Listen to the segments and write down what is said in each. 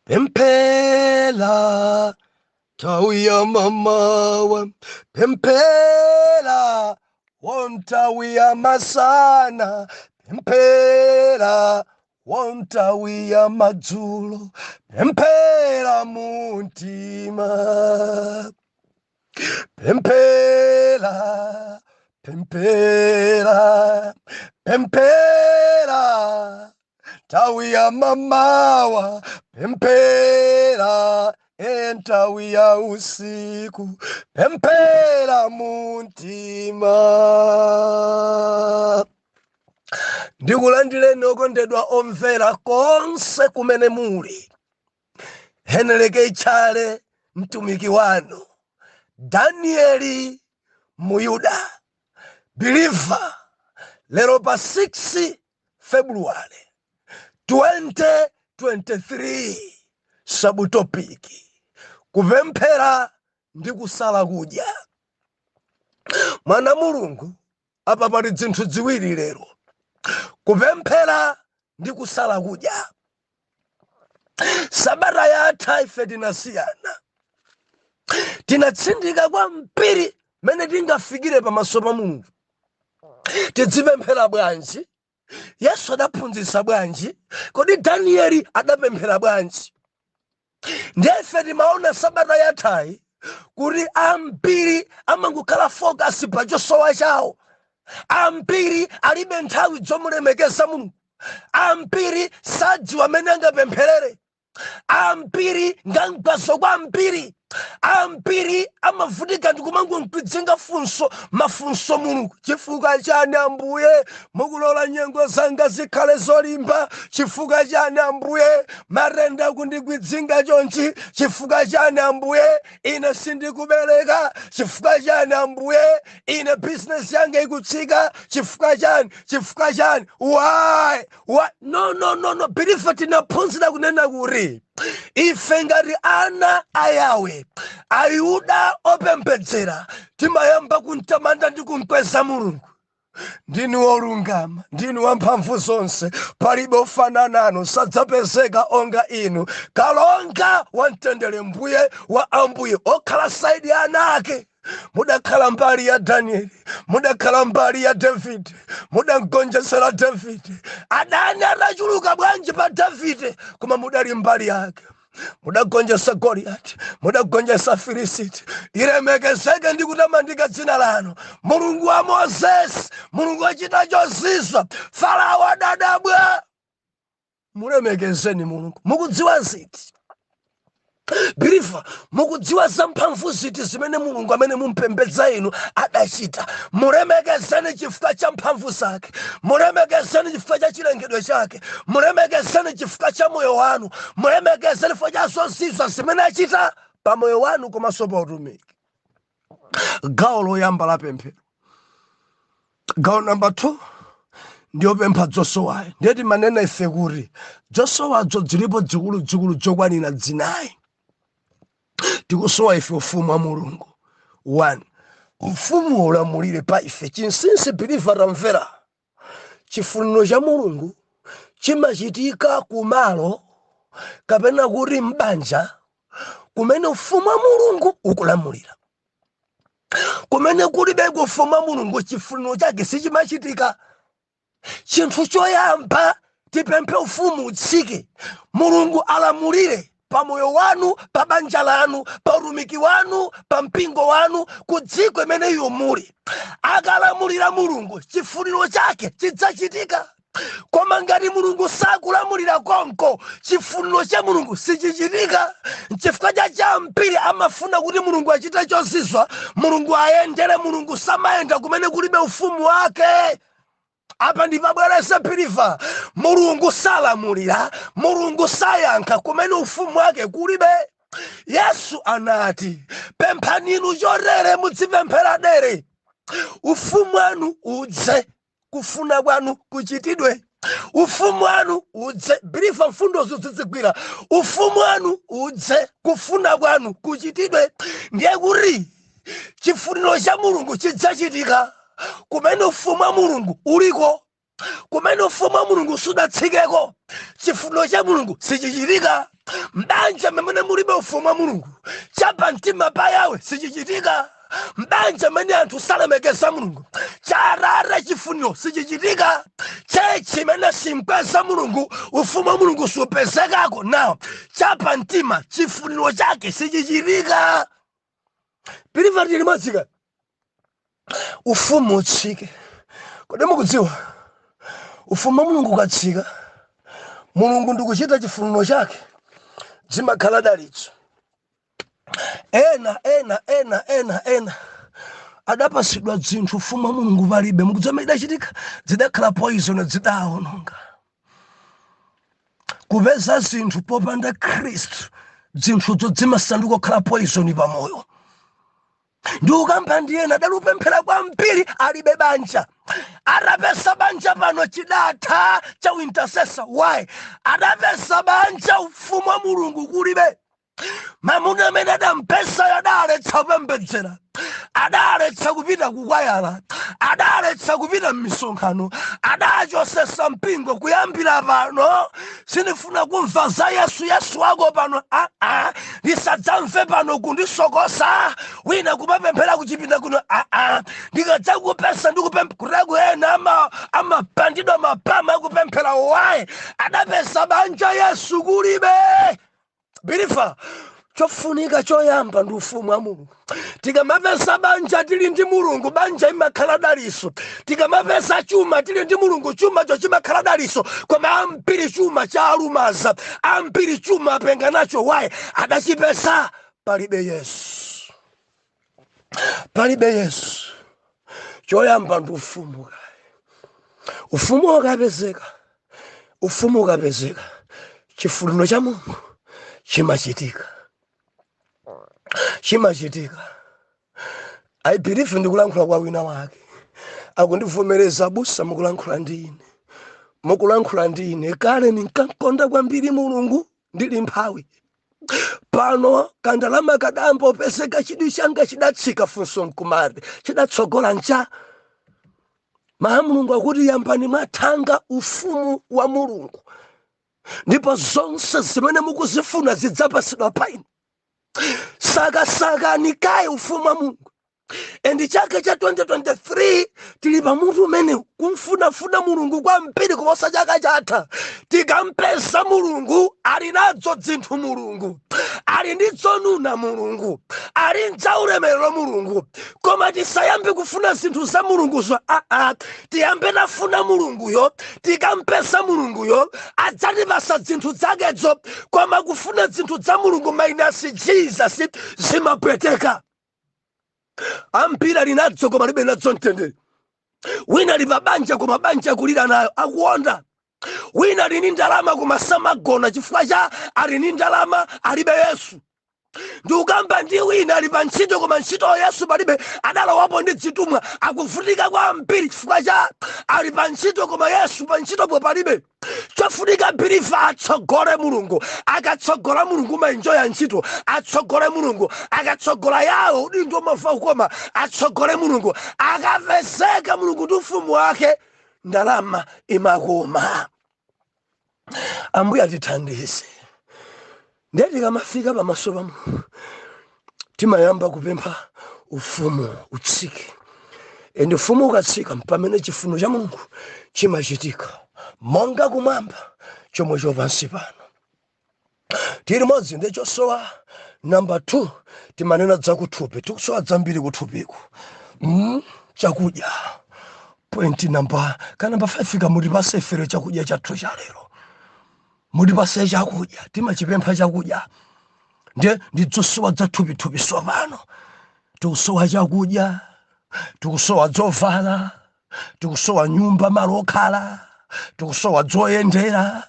Pempela tawia mamawa, pempela wontawia masana, pempela wontawia madzulo, pempela muntima, pempela, pempela, pempela tawia mamawa, pempela entawia usiku, pempela muntima. Ndikulandireni okondedwa omvera konse kumene muli. Heneleke ichale mtumiki wanu Danieli Muyuda, believer, lero pa 6 February 2023, sabutopiki kupemphera ndi kusala kudya. Mwana Mulungu apa pali zinthu ziwiri lero: kupemphera ndi kusala kudya. Sabata yatha ife tinasiyana, tinatsindika kwambiri mene tingafikire pamaso pa Mulungu. Tidzipemphera bwanji? Yesu adaphunzitsa bwanji? Kodi Danieli adapemphera bwanji? Ndife timaona sabata yathayi kuti ambiri amangokhala focus pa chosowa chawo, ambiri alibe nthawi zomulemekeza Mulungu, ambiri sadziwa amene angapempherere, ambiri ngangwaso kwa ambiri, ambiri amavutika ndi kumangomkwizinga mafunso Mulungu. Chifukwa chani Ambuye mukulola nyengo zanga zikhale zolimba? Chifukwa chani Ambuye matenda kundigwidzinga chonchi? Chifukwa chani Ambuye ine sindikubereka? Chifukwa chani Ambuye ine business yanga ikutsika? Chifukwa chani? Chifukwa chani? Why? No. Believe tinaphunzira kunena kuti ife ngati ana ayawe, Ayuda opembedzera, timayamba kumtamanda ndi kumkweza Mulungu. Ndinu wolungama, ndinu wamphamvu zonse, palibe ofanana nanu, sadzapezeka onga inu. Kalonga wamtendere, Mbuye wa ambuye, okhala saidi ya ana ake. Mudakhala mbali ya Danieli, mudakhala mbali ya David, mudagonjesera David. Adani adachuluka bwanji pa David, koma mudali mbali yake. Mudagonjesa Goliath, mudagonjesa Filisiti. Ilemekezeke ndi kutamandika dzina lanu, Mulungu wa Moses, Mulungu wachita chozizwa. Farao adadabwa. Mulemekezeni Mulungu. Mukudziwa ziti, believer, mukudziwa zamphamvu ziti zimene Mulungu amene mumpembedza inu adachita. Mulemekezeni chifukwa cha mphamvu zake, mulemekezeni chifukwa cha chilengedwe chake, mulemekezeni chifukwa cha moyo wanu, mulemekezeni chifukwa cha zozizwa zimene achita pa moyo wanu komanso pa utumiki. Gawo loyamba la pemphero. Gawo number 2 ndiyo pempha zosowayo. Ndeti manena ife kuti zosowazo zilipo zikulu zokwanira zinayi. Tikusowa ife ufumu wa Mulungu. 1. Ufumu ulamulire pa ife. Chinsinsi believer tamvera, chifuniro cha Mulungu chimachitika kumalo kapena kuti mbanja kumene ufumu wa Mulungu ukulamulira. Kumene kulibe ufumu wa Mulungu, chifuniro chake sichimachitika. Chinthu choyamba tipemphe ufumu utsike, Mulungu alamulire pa moyo wanu, pa banja lanu, pa utumiki wanu, pa mpingo wanu, kudziko imene iyo muli. Akalamulira Mulungu, chifuniro chake chidzachitika. Koma ngati Mulungu sakulamulira konko, chifuniro cha Mulungu sichichitika. Chifukwa cha mpiri amafuna kuti Mulungu achite chozizwa, Mulungu ayendere, Mulungu samayenda kumene kulibe ufumu wake. Apa ndipabwerese believer, Mulungu salamulira, Mulungu sayankha kumene ufumu wake kulibe. Yesu anati, pemphani inu chotere mudzipemphera dere. Ufumu wanu udze, kufuna kwanu kuchitidwe. Ufumu wanu udze, believer mfundo zizigwira. Ufumu wanu udze, kufuna kwanu kuchitidwe. Ndiye kuti chifuniro cha Mulungu chidzachitika kumene ufumu wa Mulungu uliko. Kumene ufumu wa Mulungu sudatsikeko, chifuniro cha Mulungu sichichitika. mbanja mmene mulibe ufumu wa Mulungu chapa mtima pa yawe sichichitika. Mbanja mmene anthu salemekeza Mulungu charara chifuniro sichichitika. Chechi mmene simkweza Mulungu ufumu wa Mulungu supezekako nawo chapa mtima chifuniro chake sichichitika. Piliva limazika ufumu utsike. Kodi mukudziwa ufumu wa Mulungu ukatsika, Mulungu ndikuchita chifuniro chake zimakhala dalitso. Ena adapasidwa zinthu ufumu wa Mulungu palibe. Mukudziwa idachitika zidakhala poison zidawononga. Kupeza zinthu popanda Khristu zinthuzo zimasanduka kukhala poison pamoyo. Ndukamba ndiyena adalupemphera kwambiri alibe banja. Adapeza banja pano chidatha cha intercessor. Why? Adapeza banja ufumu wa Mulungu kulibe. Mamuna amene adampeza adaletsa kupembedzera, adaletsa kupita kukwayala, adaletsa kupita m'misonkhano, adachosesa mpingo. Kuyambira pano sinifuna kumva za Yesu wako pano. Ndisadzamve pano kundisokosa wina kumapemphera kuchipinda kuno. Ndikadzakupesa ndikupemphera kuena amapandidwa mapama akupemphera. Wayi adapeza banja Yesu kulibe. Bilifa chofunika choyamba ndi ufumu wa Mulungu. Tikamapeza banja tili ndi Mulungu, banja imakhala dalitso. Tikamapeza chuma tili ndi Mulungu, chuma cho chimakhala dalitso. Koma ambiri chuma cha alumaza, ambiri chuma apenga nacho. Wayi adachipeza palibe Yesu. Palibe Yesu. Choyamba ndi ufumu. Ufumu ukapezeka, ufumu ukapezeka, chifuniro cha Mulungu chimachitika. I believe ndikulankhula kwa wina wake akundivomereza busa mukulankhula ndine. Mukulankhula ndine kale ninkakonda kwambiri Mulungu ndili mphawi. Pano kandalama kadambo peseka chidwi changa chidatsika funso mkumati chidatsogola ncha. Maha Mulungu akuti yambani mwathanga ufumu wa Mulungu ndipo zonse zimene mukuzifuna zidzapasidwa painu. Saka nikaye ufumu wa Mulungu. Endi chaka cha 2023 tili pa mutu umene kumfunafuna Mulungu kwambiri kuposa chaka chatha. Tikampeza Mulungu ali nadzo zinthu Mulungu, ali ndi zonuna Mulungu, ali ndzaulemerero Mulungu. Koma tisayambe kufuna zinthu za Mulunguzo. Tiyambe nafuna Mulunguyo, tikampeza Mulunguyo adzatipasa zinthu zakezo. Koma kufuna zinthu za Mulungu minus Jesus zimapweteka. Ampira linadzo koma libe nadzo mtendere. Wina lipa banja koma banja kulira nayo akuonda. Wina lini ndalama koma samagona chifukwa cha ali ni ndalama alibe Yesu. Ndukamba ndi wina alipa ntchito koma ntchito Yesu palibe. Adalowapo ndi zitumwa akuvutika kwambiri chifukwa cha ali pa ntchito koma Yesu pa ntchitopo palibe. Chofunika biliva atsogole Mulungu. Akatsogola Mulungu maenjoya ntchito. Atsogole Mulungu. Akatsogola yawo udindo mafa ukoma. Atsogole Mulungu. Akapezeka Mulungu ndi ufumu wake ndalama imakoma. Ambuye atithandize. Ndeti kamafika pamaso pa Mulungu timayamba kupempha ufumu utsike. Ende ufumu ukatsika pamene chifuniro cha Mulungu chimachitika. Monga kumwamba chomwecho pansi pano. Tili modzi ndi chosowa number 2 timanena za kuthupi. Tikusowa zambiri kuthupiko. Chakudya. Point number 5 kamutipase ifere chakudya chathu cha lero. Mutipase chakudya, timachipempha chakudya. Ndidzosowa za thupi sopano. Tikusowa chakudya, tikusowa zovala, tikusowa nyumba malo okhala, tikusowa zoyendera.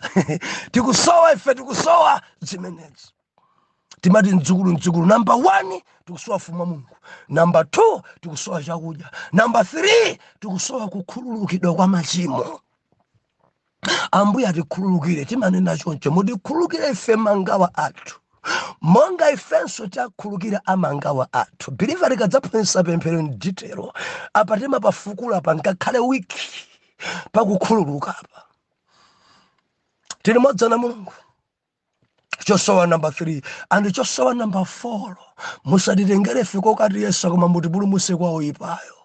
Tikusowa zimenezi. Timati mdzukulu number 1 tikusowa ufumu wa Mulungu. Number 2 tikusowa chakudya. Number 3 tikusowa kukhululukidwa kwa machimo. Ambuye atikhululukire timanena choncho mutikhululukire ife mangawa athu. Monga ifenso takhululukira amangawa athu. Biliva likadzaphensa pemphero nditero. Apa tema pafukula apa ngakhale wiki pakukhululuka apa. Tili modzi na Mulungu. chosowa number 3 and chosowa number 4 musaditengere fiko kati Yesu koma mutipulumutse kwa oyipayo.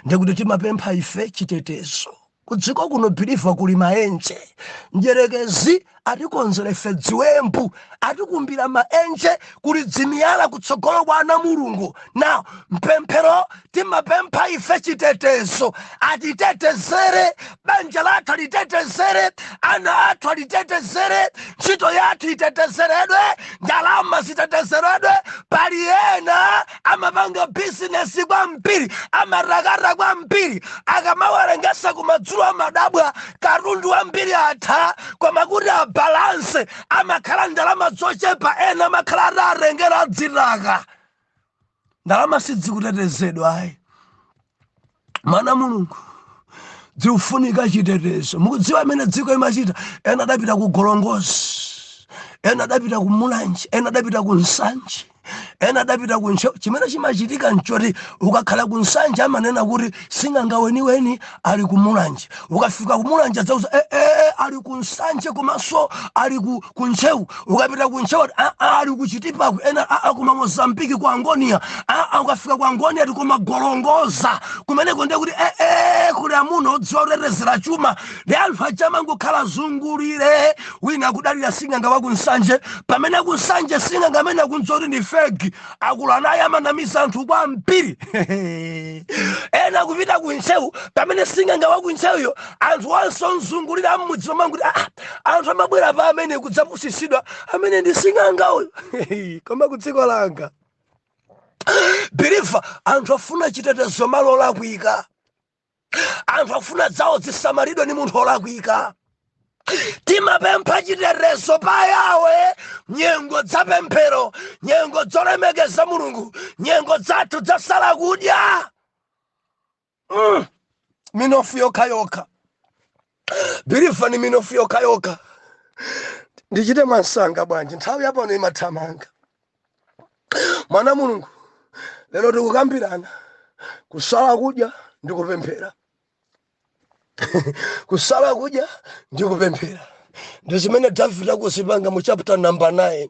Ndikuti timapempha ife chitetezo kudziko kuno biliva kuli maenje njerekezi atikonzera ife dziwembu atikumbira maenje kuli dzimiyala kutsogolo kwa ana Mulungu. Now mpemphero timapempha ife chitetezo atitetezere, banja lathu alitetezere, ana athu alitetezere, ntchito yathu itetezeredwe, ndalama zitetezeredwe. Pali ena amapanga bizinesi kwambiri, amarakara kwambiri, akamawerengesa kumadzulo amadabwa katundu wambiri atha koma kuti abalanse amakhala ndalama zochepa, ena amakhala arengera dziraka. Ndalama sidzikutetezedwa ayi. Mana Mulungu dziufunika chitetezo. Mukudziwa amene dziko imachita, ena adapita ku golongozi, ena adapita ku mulanje, ena adapita ku nsanje, ena adapita ku ntcheu. Chimene chimachitika nchoti ukakhala ku nsanje amanena kuti sing'anga weniweni ali ku mulanje. Ukafika ku mulanje adzauza ali ku nsanje komanso ali ku ntcheu. Ukapita ku ntcheu ali ku chitipaku, ena kuma Mozambiki ku Angonia, ukafika ku Angonia ali kuma golongoza kumeneko ndiye kuti kuli amuna odziwa kutetezera chuma. Ndi anthu achamangokhala zungulire wina kudalira sing'anga wa ku nsanje, pamene ku nsanje sing'anga amene akunzoti ndi fegi akula naye amanamiza anthu kwambiri. Ena kupita ku ntcheu, pamene sing'anga wa ku ntcheuyo anthu onse onzungulira amudzi pamanguti anthu amabwera pa amene kudzapusisidwa amene ndi sing'anga uyo. Koma ku dziko langa biliva anthu afuna chitetezo malo olakwika, anthu afuna zawo zisamalidwe ni munthu olakwika. Timapempha chitetezo pa Yawe nyengo za pemphero, nyengo zolemekeza Mulungu, nyengo zathu zasala kudya. Minofu yokayoka biliva ni minofu yokayoka. Ndichite mansanga bwanji nthawi yapano imathamanga. Mwana Mulungu lero tikukambirana kusala kudya ndi kupemphera. Kusala kudya ndi kupemphera ndi zimene Davide akuzipanga mu chapter number 9.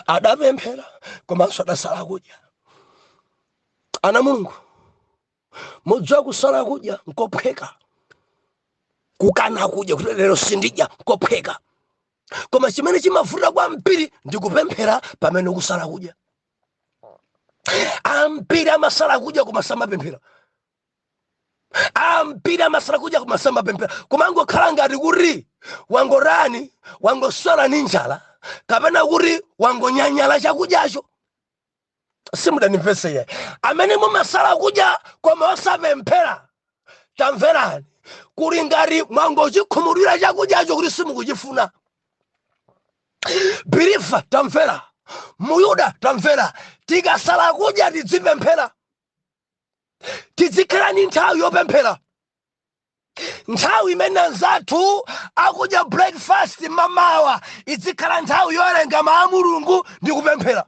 Adapemphera komanso adasala kudya. Ana Mulungu mudziwa kusala kudya nkophweka, kukana kudya kuti lero sindidya nkophweka, koma chimene chimavuta kwambiri ndi kupemphera pamene kusala kudya. Ambiri amasala kudya koma samapemphera, ambiri amasala kudya koma samapemphera, koma angokhala ngati kuti wangorani wangosala ni njala kapena kuti wangonyanyala chakudyacho. Simudanimvese ye amene mumasala kudya koma osapemphera, tamverani kuli ngati mwangochikhumulira chakudyacho kuti simukuchifuna. Biliva tamvera, Muyuda tamvera, tikasala kudya tizipemphera, tizikhala ni nthawi yopemphera. Nthawi imene anzathu akudya breakfast mamawa izikhala nthawi yowerenga mawu a Mulungu ndi kupemphera.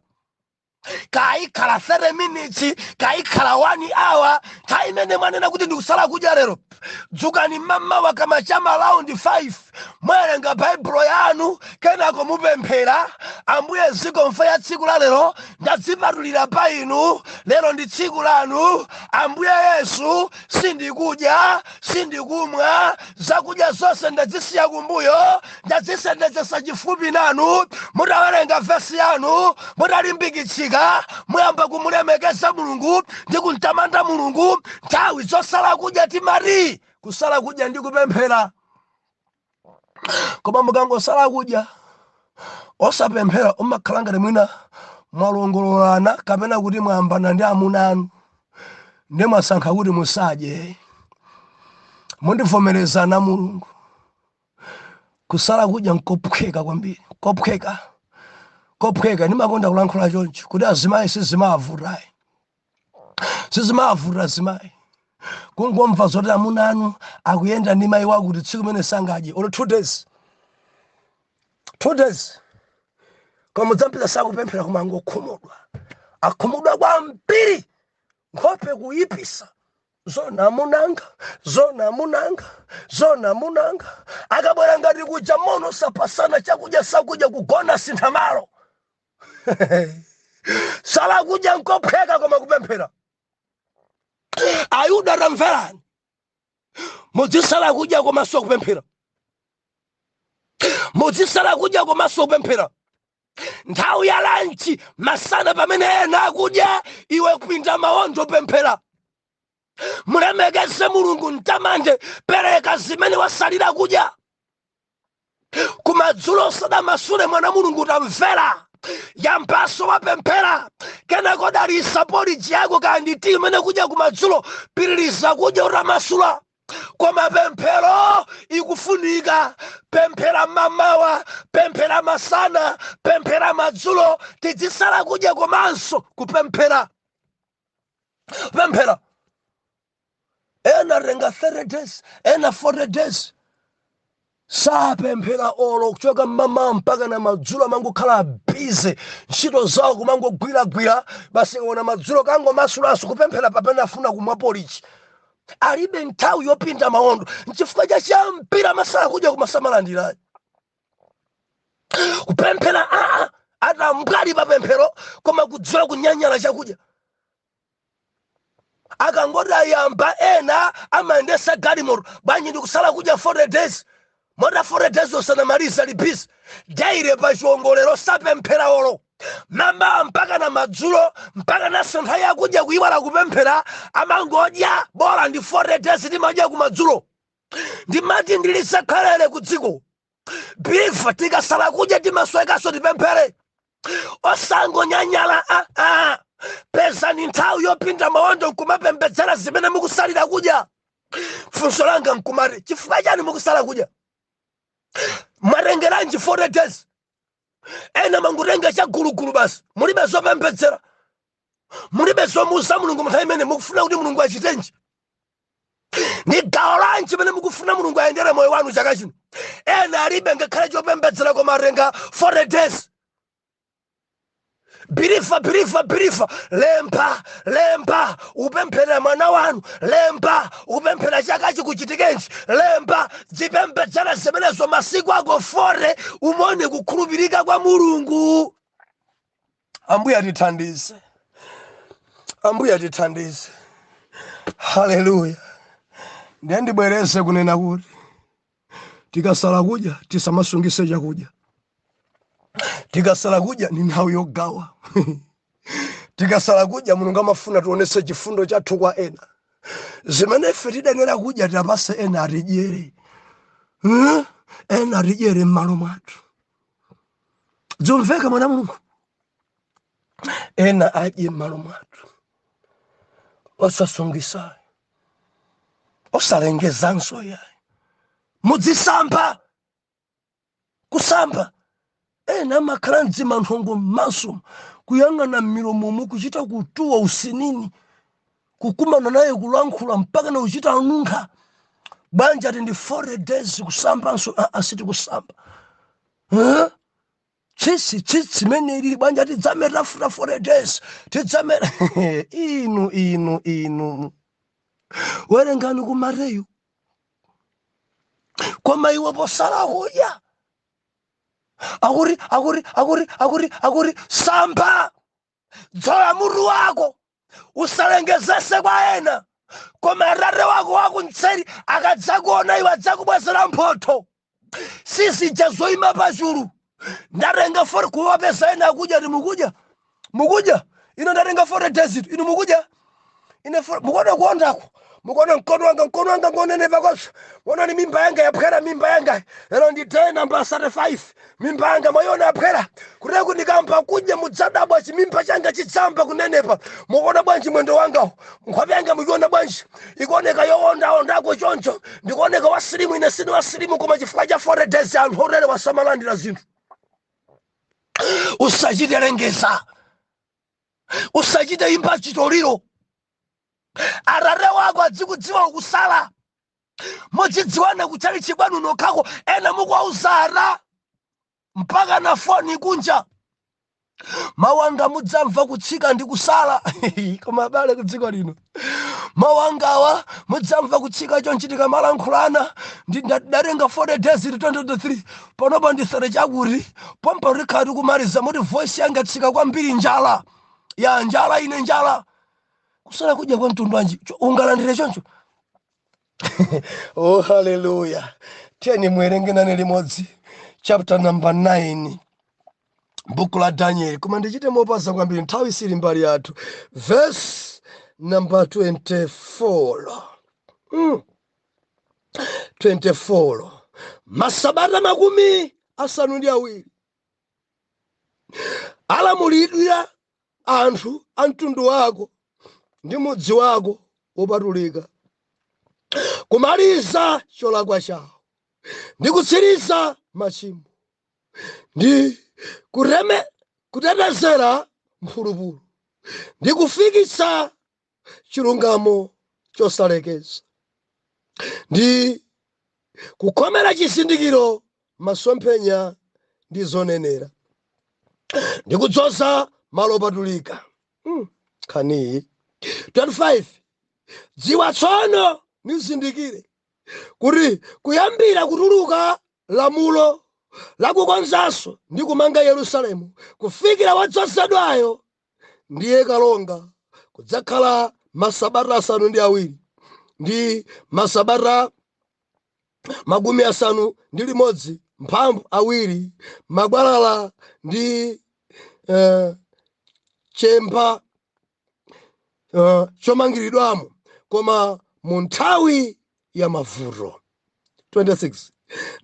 Kaikhala 30 minutes, kaikhala 1 hour, nthawi imene mwanena kuti ndikusala kudya lero, dzukani mamawa kama chama round 5 mwerenga Baibulo yanu kenako mupemphera. Ambuye ziko mfa ya tsiku la lero ndadzipatulira pa inu, lero ndi tsiku lanu. Ambuye Yesu sindikudya sindikumwa, zakudya zonse ndazisiya kumbuyo, ndazisendezesa chifupi nanu. Mutawerenga vesi yanu mutalimbikitsika, muyamba kumulemekeza Mulungu ndi kumtamanda Mulungu. Nthawi zosala kudya timati kusala kudya ndi kupemphera. Koma mukangosala kudya osapemphera umakhala ngati mwina mwalongololana kapena kuti mwayambana ndi amuna anu ndi mwasankha kuti musadye. Mundivomerezana Mulungu, kusala kudya nkophweka kwambiri, kophweka. Ndimakonda kulankhula choncho kuti azimayi sizimavuta, sizimavuta azimayi. Kungomva zoti amuna anu akuyenda ndi mayi wako kuti tsiku limene sangadye or 2 days, 2 days, koma mudzapita sakupemphera koma angokhumudwa, akhumudwa kwambiri, nkhope kuyipisa, zona munanga akabwera ngati kuja mono sapasana chakudya sakudya kugona sinthamalo sala kudya nkopheka koma kupemphera. Ayuda tamverani, mudzisala kudya komanso kupemphera, mudzisala kudya komanso kupemphera. Nthawi ya lanchi masana pamene ena akudya iwe kupinda mawondo pemphera. Mulemekeze Mulungu, mtamande, pereka zimene wasalira kudya. Kumadzulo sadamasule mwana Mulungu tamvera yampaso wapemphera kenako dalisa poliji yako kandi ti imene kudya kumadzulo piliriza kudya utamasula. Koma pemphero ikufunika, pemphera mamawa, pemphera masana, pemphera madzulo, tidzisala kudya komanso kupemphera. Pemphera ena renga 30 days, ena 40 days. Saa pemphera olo kuchoka mama mpaka na madzulo mangokhala busy ntchito zawo kumangogwiragwira basi ona madzulo kango masulaso kupemphera papena afuna kumwa polichi. Alibe nthawi yopinda mawondo nchifukwa cha champira masala kudya kumasamalandira. Kupemphera atambwali pa pemphero koma kudziwa kunyanyala chakudya. Akangoti ayamba ena amayendesa galimoto bwanji ndi kusala kudya 40 days. Moda 4 days osanamaliza libisi daire pa chiwongolero sapemphera olo mama mpaka na madzulo mpaka na santha yakudya kuiwala kupemphera amangodya bora ndi 4 days ndimadya kumadzulo. Ndimati ndilisakhalere ku dziko bifa tikasala kudya timaswekaso tipemphere osangonyanyala. Pesa ni nthawi yopinda mawondo nkumapembedzera zimene mukusalira kudya. Funso langa nkumati chifukwa chani mukusala kudya? Marengeranji 40 days ena mangurenga chagulugulu basi mulibe zopembedzera, mulibe zomusa Mulungu mnthawi imene mukufuna kuti Mulungu achitenji. Ni gawo lanji imene mukufuna Mulungu ayendere moyo wanu chaka chino. Ena alibe ngakhale chopembedzera koma arenga 40 days. Birifa lemba upemphera mwana wanu, lemba upemphera chaka chikuchitikenji, lemba zipembedzera zimenezo masiku ako 40 umone kukhulupirika kwa Mulungu. Ambuye atithandize. Haleluya. Ndiye ndibwereze kunena kuti tikasala kudya tisamasungise chakudya. Tikasala kudya ni nthawi yogawa. Tikasala kudya Mulungu amafuna tuonese chifundo chathu kwa ena. Zimene ife tidanena kudya tapase ena atidyere. Ena atidyere m'malo mwathu. Zomveka mwana Mulungu. Ena adye m'malo mwathu. Osasungisa. Osalengezanso yayi. Mudzisamba. Kusamba. Ena makhala mdzima nthongo m'maso kuyang'ana m'milomo kuchita kutuwa usinini kukumana naye kulankhula mpaka na uchita anunkha. Banja ati ndi 40 days kusambanso asiti kusamba. Tsitsi mene ili banja tidzamera after 40 days tidzamera. inu werengani ku Mateyu koma iwe posala kudya Aguri samba dzola mutu wako usalengezese kwa ena koma Atate wako wakumwamba akadzakuona iwe adzakubwezera mphotho. Sisi chazoima pachulu ndatenga 40 kuwapeza ena akudya ti mukudya ino ndatenga 40 days inu mukudya ine mukona kuondako mukona mkono wanga ngonenepa koso mwana ni mimba yanga yaphera mimba yanga ero ndi day number 35 mimba yanga moyona yaphera kuteku ndikamba kudya mudzadabwa chimimba changa chitsamba kunenepa mukona bwanji mwendo wangawo nkhope yanga mukuona bwanji ikuoneka yoondaondako choncho ndikuoneka wasilimu ine sini wasilimu koma chifukwa cha 40 days anthu orere wasamalandira zinthu. Usachite lengeza, usachite imba chitoliro. Atate wako adzikudziwa kusala modzidziwana kuchali chibwanu nokhako ena mukuwauzara mpaka na foni kunja. mawanga mudzamva kutsika ndi kusala koma abale kudziko lino mawangawa mudzamva kutsika chonchitika malankhulana ndatenga 40 days to 2023 panopa ndisere chakuti pompa rikhati kumaliza muti voice yanga tsika kwambiri njala ya njala ine njala kusala kudya kwa mtundu wanji ungalandire choncho oh hallelujah. Tiyeni muwerenge nane limodzi chapter number 9 buku la Daniel koma ndichite mopasa kwambiri nthawi sili mbali yathu verse number 24 24 masabata makumi asanu ndi awiri alamulidwira anthu a mtundu wako ndi mudzi wako wopatulika kumaliza cholakwa chawo ndi kutsiriza machimo ndi kutetezera mphulupulu ndi kufikitsa chilungamo chosalekeza ndi kukhomera chizindikiro masomphenya ndi zonenera ndi kudzoza malo opatulika. Kani 25 dziwa tsono nizindikire kuti kuyambira kutuluka lamulo lakukonzanso ndi kumanga Yerusalemu kufikira wadzozedwayo ndiye kalonga kudzakhala masabata asanu ndi awiri ndi masabata makumi asanu ndi limodzi mphambu awiri magwalala ndi chempha chomangiridwamo koma mu nthawi ya mavuto. 26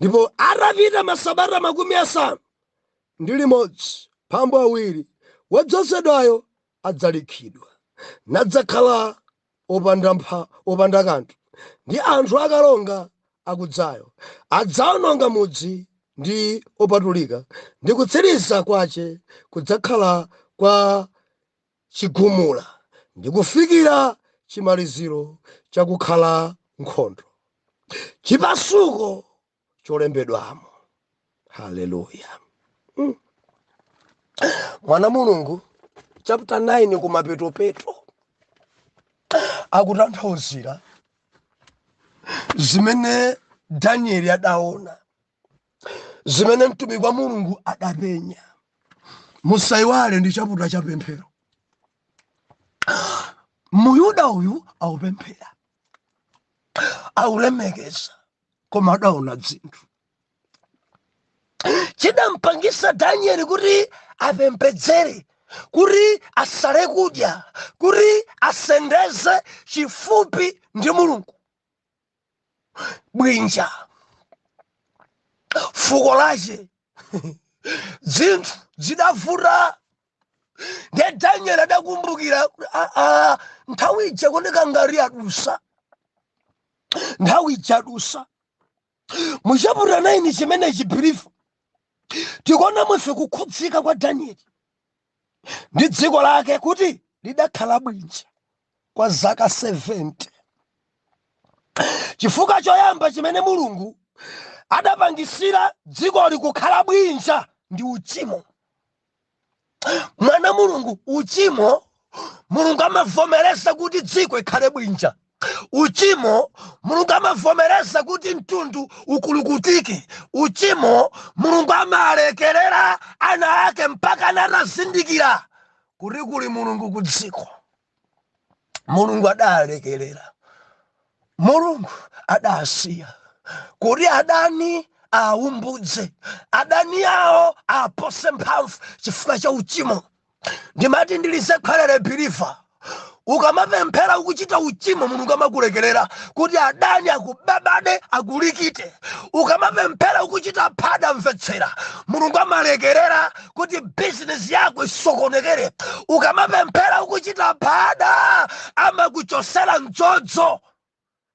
ndipo atapita masabata makumi asanu ndi limodzi mphambu awiri wadzozedwayo adzalikhidwa nadzakhala opanda kanthu ndi anthu akalonga akudzayo adzawononga mudzi ndi opatulika ndi kutsiriza kwace kudzakhala kwa chigumula ndi kufikira chimaliziro chakukhala nkhondo chipasuko cholembedwamo. Haleluya. Mwana Mulungu chapter 9 kumapetopeto akutanthauzira zimene Danieli adaona, zimene mtumiki wa Mulungu adapenya. Musaiwale ndi chaputala cha pemphero. Muyuda uyu awupemphera awulemekeza koma adaona zinthu chidampangisa Danieli kuti apembedzere, kuti asale kudya, kuti asendeze chifupi ndi Mulungu. Bwinja fuko lace zinthu zidavuta ndiye Danieli adakumbukira nthawi ija koneka ngati adusa nthawi ija adusa mu chapter 9 chimene chibirifu tikuona mwefe kukhudzika kwa Danieli ndi dziko lake kuti lidakhala bwinja kwa zaka 70. Chifukwa choyamba chimene Mulungu adapangisira dziko likukhala bwinja ndi uchimo. Mwana Mulungu uchimo Mulungu amavomereza kuti dziko ikhale bwinja. Uchimo Mulungu amavomereza kuti mtundu ukulukutike. Uchimo Mulungu amalekerera ana ake mpaka natazindikira kuti kuli Mulungu ku dziko. Mulungu adalekerera, Mulungu adasiya kuti adani aumbudze, adani awo apose mphamvu chifukwa cha uchimo. Ndimati ndilize khalere biliva ukamapemphera ukuchita uchimo Mulungu amakulekerera kuti adani akubabade akulikite. Ukamapemphera ukuchita phada mvetsera Mulungu amalekerera kuti business yako isokonekere. Ukamapemphera ukuchita phada amakuchosera mdzodzo.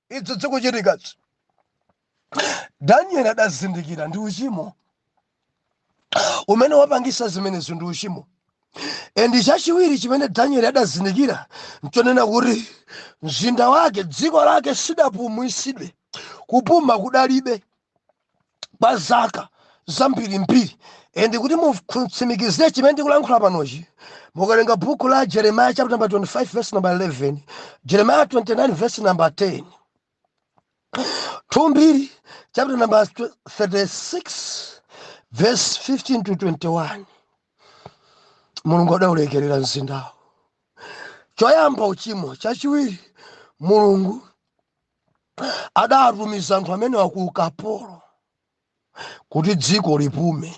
Idzo zikuchitikazi Danieli adazindikira ndi uchimo umene wapangisa zimenezo ndi uchimo. Endi chachiwiri chimene Danieli adazindikira nchonena kuti mzinda wake dziko lake sidapumwisidwe, kupuma kudalibe kwa zaka zambirimbiri. ndi kuti mutsimikizire chimene ndikulankhula panochi mukalenga buku la Jeremiah chapter number 25 verse number 11, Jeremiah 29 verse number 10, 2 chapter number 36 verse 15 to 21. Mulungu adaulekerera mzindawo. Choyamba uchimo, chachiwiri Mulungu adatumiza anthu amene waku ukapolo kuti dziko lipume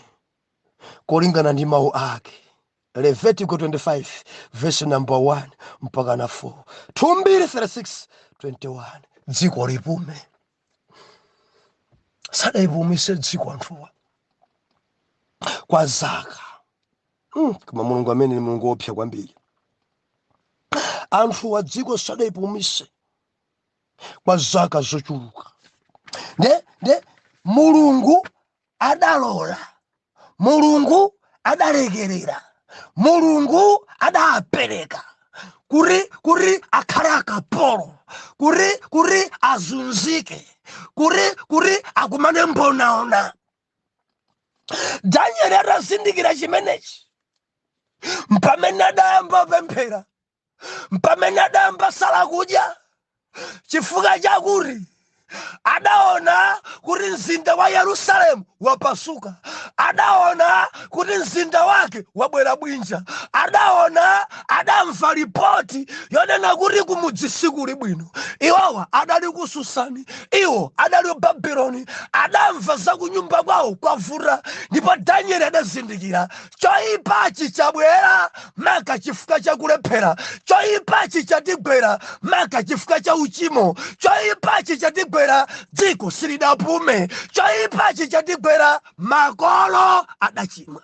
kulingana ndi mawu ake. Leviticus 25 verse number 1 mpaka na 4, 2:36 21. Dziko lipume. Sadaipumise dziko anthuwa kwa zaka. Kama Mulungu amene ni Mulungu wopsa kwambiri. Anthu wa dziko sadaipumise kwa zaka zochuluka. Ne Mulungu adalola, Mulungu adalekerera, Mulungu adapereka kuri akhale akapolo, kuri azunzike, kuri akumane mbonaona. Daniel adazindikira chimenechi mpamene adayamba pemphera, mpamene adayamba sala kudya, chifukwa chakuti adaona kuti mzinda wa Yerusalemu wapasuka, adaona kuti mzinda wake wabwera bwinja, adamva ripoti yonena kuti kumudzi sikuli bwino. Iwawa adali ku Susani, iwo adali Babuloni, adamva za kunyumba kwawo kwavura. Ndipo Daniel adazindikira choyipachi chabwera maka chifukwa cha kulephera, choyipachi chatigwera maka chifukwa cha uchimo, choyipachi chatigwera dziko silidapume, choyipachi chatigwera makolo adachimwa.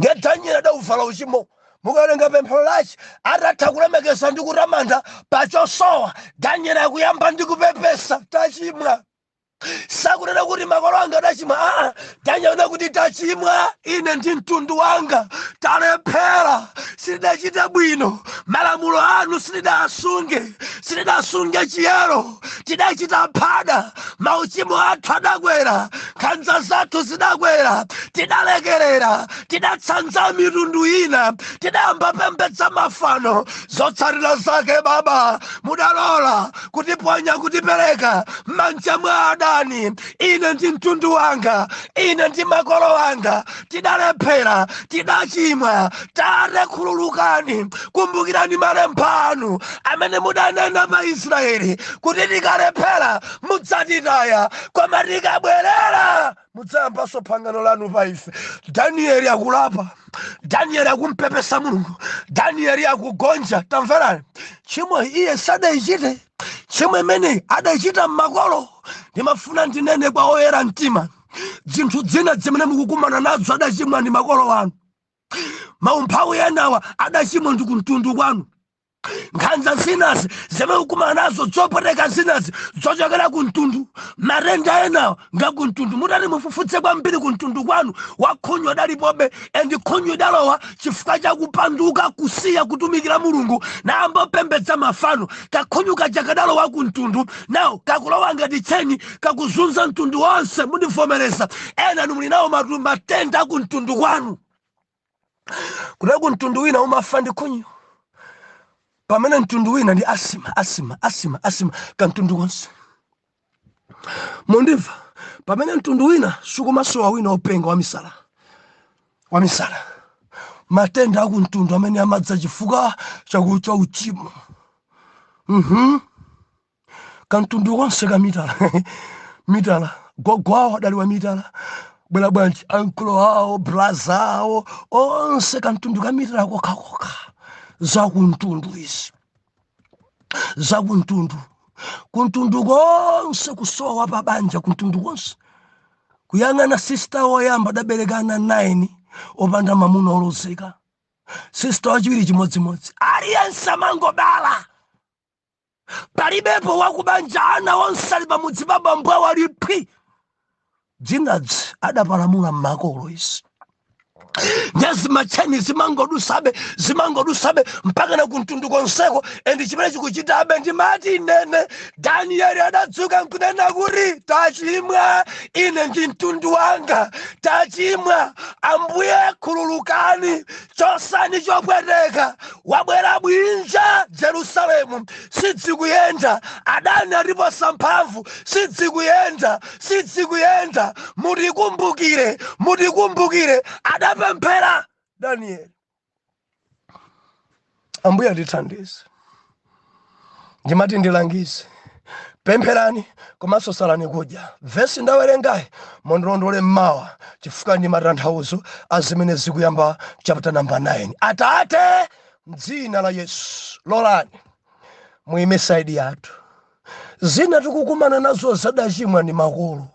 Nge Daniel adauvala uchimo. Mukalenga pemphero lachi atatha kulemekeza ndi kutamanda pachosowa, Daniel akuyamba ndi kupepesa tachimwa. Sakunena kuti makolo anga adachimwa, Daniel anena kuti tachimwa ine ndi mtundu wanga, talephera, silidachita bwino, malamulo anu silidasunge chiyero, tidachita phada, mauchimo athu adakwera, nkhanza zathu zidagwera, tidalekerera, tidatsanza mitundu ina, tidayamba pembedza mafano. Zotsatira zake Baba mudalola kutiponya, kutipereka m'manja mwa adani. Ine ndi mtundu wanga, ine ndi makolo wanga, tidalephera, tidachimwa, tarekhululukani. Kumbukirani malemba anu amene mudanena pa Israeli kuti tikalephera mudzatitaya, koma tikabwerera mudzayambanso phangano lanu pa ife. Danieli akulapa, Danieli akumpepesa Mulungu, Danieli akugonja. Tamverani, chimwe iye sadaichite, chimwe imene adaichita makolo. Ndimafuna ndinene kwa oyera mtima, zinthu zina zimene mukukumana nazo adachimwa ndi makolo wanu. Maumphawi enawa adachimwa ndi kumtundu kwanu. Nkhanza zinazi zimene mukukumana nazo, zopweteka zinazi zochokera kumtundu, matenda enawa nga kumtundu. Mutati mufufutse kwambiri kumtundu kwanu, wakhunyu adalipobe, endi khunyu idalowa chifukwa cha kupanduka, kusiya kutumikira Mulungu nayamba pembedza mafano. Kakhunyu kaja kadalowa kumtundu, nawo kakulowa ngati cheni, kakuzunza mtundu wonse. Mundivomereza ena muli nawo matenda kumtundu kwanu. Kuna kumtundu wina umafa ndi khunyu, pamene mtundu wina ndi asima kamtundu konse. Mundiva, pamene mtundu wina sukumasowa wina openga wa misala, matenda akumtundu amene amadza chifukwa cha uchimo. Kamtundu konse kamitala mitala, gogo awo adali wa mitala, bwela bwanji ankolo awo, braza awo, onse kamtundu kamitala kokakoka. Zakuntundu izi, zakuntundu, kuntundu konse kusowa pabanja, kuntundu konse. Kuyang'ana sister woyamba adaberekana 9 opanda mamuna olozeka, sister wachiwiri chimodzimodzi, aliyense amangobala. Palibepo wakubanja ana onse ali pamudzi pa bambo awo ali phi. Dzinazi adapalamula m'makolo izi. nyazimacheni zimangodusabe mpaka na kuntundu konseko. Endi chimene chikuchitabe ndimati nene Danieli adadzuka nkunena kuti tachimwa, ine ndi mtundu wanga tachimwa, Ambuye khululukani, chosani chopweteka, wabwera bwinja Jerusalemu, sidzikuyenda, adani aliposa mphamvu, sidzikuyenda, mutikumbukire adapemphera Danieli. Ambuye atithandize, ndimati ndilangize, pempherani komanso salani kudya. Vesi ndawerengayi mondilondole mmawa chifukwa ndi matanthauzo azimene zikuyamba chapter number 9. Atate, m'dzina la Yesu lolani muime saidi yathu, zina tikukumana nazo zadachimwa ndi makulu,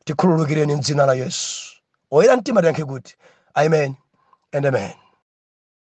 tikhululukireni m'dzina la Yesu. Oyera mtima tiyankhe kuti amen and amen.